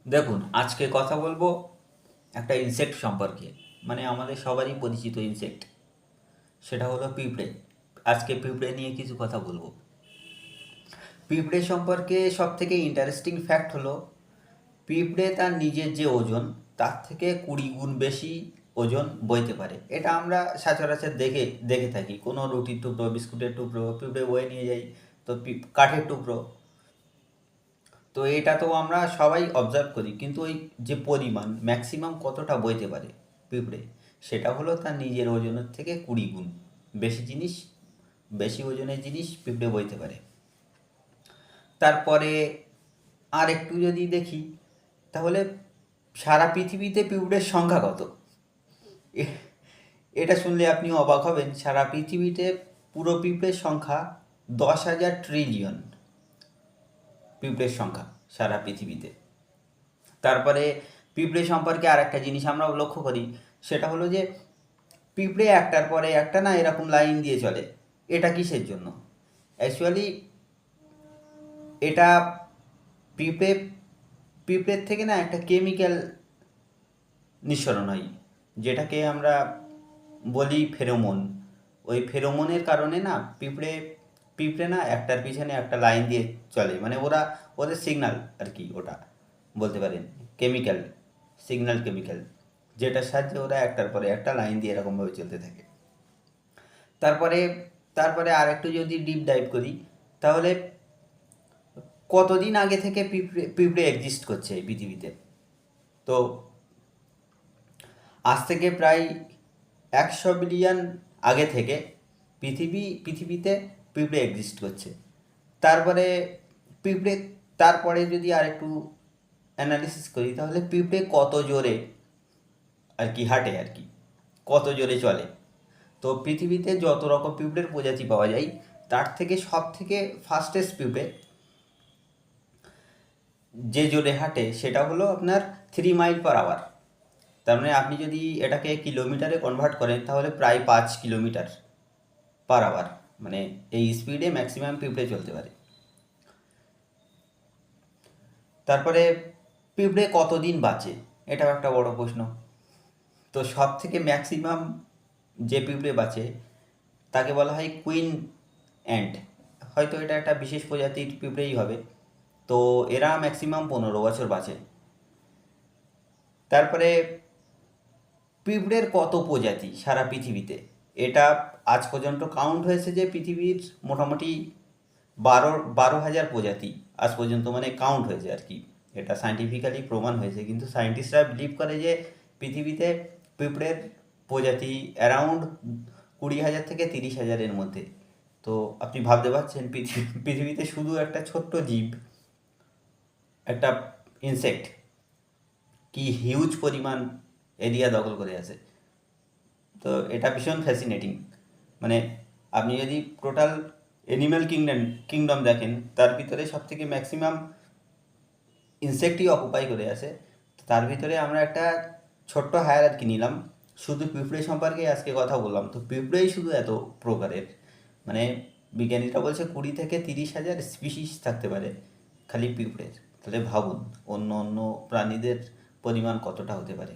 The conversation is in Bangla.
দেখুন, আজকে কথা বলবো একটা ইনসেক্ট সম্পর্কে, মানে আমাদের সবারই পরিচিত ইনসেক্ট, সেটা হলো পিঁপড়ে। আজকে পিঁপড়ে নিয়ে কিছু কথা বলবো। পিঁপড়ে সম্পর্কে সব থেকে ইন্টারেস্টিং ফ্যাক্ট হলো পিঁপড়ে তার নিজের যে ওজন তার থেকে 20 গুণ বেশি ওজন বইতে পারে। এটা আমরা সচরাচর দেখে দেখে থাকি, কোনো রুটির টুকরো, বিস্কুটের টুকরো পিঁপড়ে বয়ে নিয়ে যাই, তো কাঠের টুকরো, তো এটা তো আমরা সবাই অবজার্ভ করি, কিন্তু ওই যে পরিমাণ ম্যাক্সিমাম কতটা বইতে পারে পিঁপড়ে, সেটা হলো তার নিজের ওজনের থেকে 20 গুণ বেশি জিনিস, বেশি ওজনের জিনিস পিঁপড়ে বইতে পারে। তারপরে আর একটু যদি দেখি, তাহলে সারা পৃথিবীতে পিঁপড়ের সংখ্যা কত? এ- এটা শুনলে আপনি অবাক হবেন। সারা পৃথিবীতে পুরো পিঁপড়ের সংখ্যা 10,000 ট্রিলিয়ন পিঁপড়ের সংখ্যা সারা পৃথিবীতে। তারপরে পিঁপড়ে সম্পর্কে আর একটা জিনিস আমরা লক্ষ্য করি, সেটা হলো যে পিঁপড়ে একটার পরে একটা না এরকম লাইন দিয়ে চলে। এটা কিসের জন্য? অ্যাকচুয়ালি এটা পিঁপড়ে পিঁপড়ের থেকে না একটা কেমিক্যাল নিঃসরণ হয়, যেটাকে আমরা বলি ফেরোমন। ওই ফেরোমনের কারণে না পিঁপড়ে পিঁপড়ে না একটার পিছনে একটা লাইন দিয়ে চলে, মানে ওরা ওদের সিগন্যাল আর কি, ওটা বলতে পারেন কেমিক্যাল, সিগন্যাল কেমিক্যাল, যেটার সাহায্যে ওরা একটার পরে একটা লাইন দিয়ে এরকমভাবে চলতে থাকে। তারপরে তারপরে আর একটু যদি ডিপ ডাইভ করি, তাহলে কতদিন আগে থেকে পিঁপড়ে পিঁপড়ে এক্সিস্ট করছে এই পৃথিবীতে? তো আজ থেকে প্রায় 100 বিলিয়ন আগে থেকে পৃথিবীতে পিঁপড়ে এক্সিস্ট করছে। তারপরে পিঁপড়ে তারপরে যদি আর একটু অ্যানালিসিস করি, তাহলে পিঁপড়ে কত জোরে আর কি হাঁটে, আর কি কত জোরে চলে। তো পৃথিবীতে যত রকম পিঁপড়ের প্রজাতি পাওয়া যায়, তার থেকে সব থেকে ফাস্টেস্ট পিঁপড়ে যে জোরে হাঁটে সেটা হলো আপনার 3 মাইল পার আওয়ার। তার মানে আপনি যদি এটাকে কিলোমিটারে কনভার্ট করেন, তাহলে প্রায় 5 কিলোমিটার পার আওয়ার, মানে এই স্পিডে ম্যাক্সিমাম পিঁপড়ে চলতে পারে। তারপরে পিঁপড়ে কতদিন বাঁচে, এটাও একটা বড় প্রশ্ন। তো সব থেকে ম্যাক্সিমাম যে পিঁপড়ে বাঁচে তাকে বলা হয় কুইন অ্যান্ট। হয়তো এটা একটা বিশেষ প্রজাতির পিঁপড়েই হবে। তো এরা ম্যাক্সিমাম 15 বছর বাঁচে। তারপরে পিঁপড়ের কত প্রজাতি সারা পৃথিবীতে, এটা আজ পর্যন্ত কাউন্ট হয়েছে যে পৃথিবীর মোটামুটি 12,000 প্রজাতি আজ পর্যন্ত, মানে কাউন্ট হয়েছে আর কি। এটা সায়েন্টিফিক্যালি প্রমাণ হয়েছে, কিন্তু সায়েন্টিস্টরা বিলিভ করে যে পৃথিবীতে পিঁপড়ের প্রজাতি অ্যারাউন্ড 20,000 থেকে 30,000-এর মধ্যে। তো আপনি ভাবতে পারছেন পৃথিবীতে শুধু একটা ছোট্ট জীব, একটা ইনসেক্ট, কি হিউজ পরিমাণ এরিয়া দখল করে আছে। তো এটা ভীষণ ফ্যাসিনেটিং। মানে আপনি যদি টোটাল অ্যানিম্যাল কিংডম দেখেন, তার ভিতরে সব থেকে ম্যাক্সিমাম ইনসেক্টই অকুপাই করে আছে। তো তার ভিতরে আমরা একটা ছোট্ট হায়ারার্কি নিলাম, শুধু পিঁপড়ে সম্পর্কে আজকে কথা বললাম। তো পিঁপড়েই শুধু এত প্রকারের, মানে বিজ্ঞানীরা বলছে 20 থেকে 30 হাজার স্পিসিস থাকতে পারে খালি পিঁপড়ের। তাহলে ভাবুন অন্য অন্য প্রাণীদের পরিমাণ কতটা হতে পারে।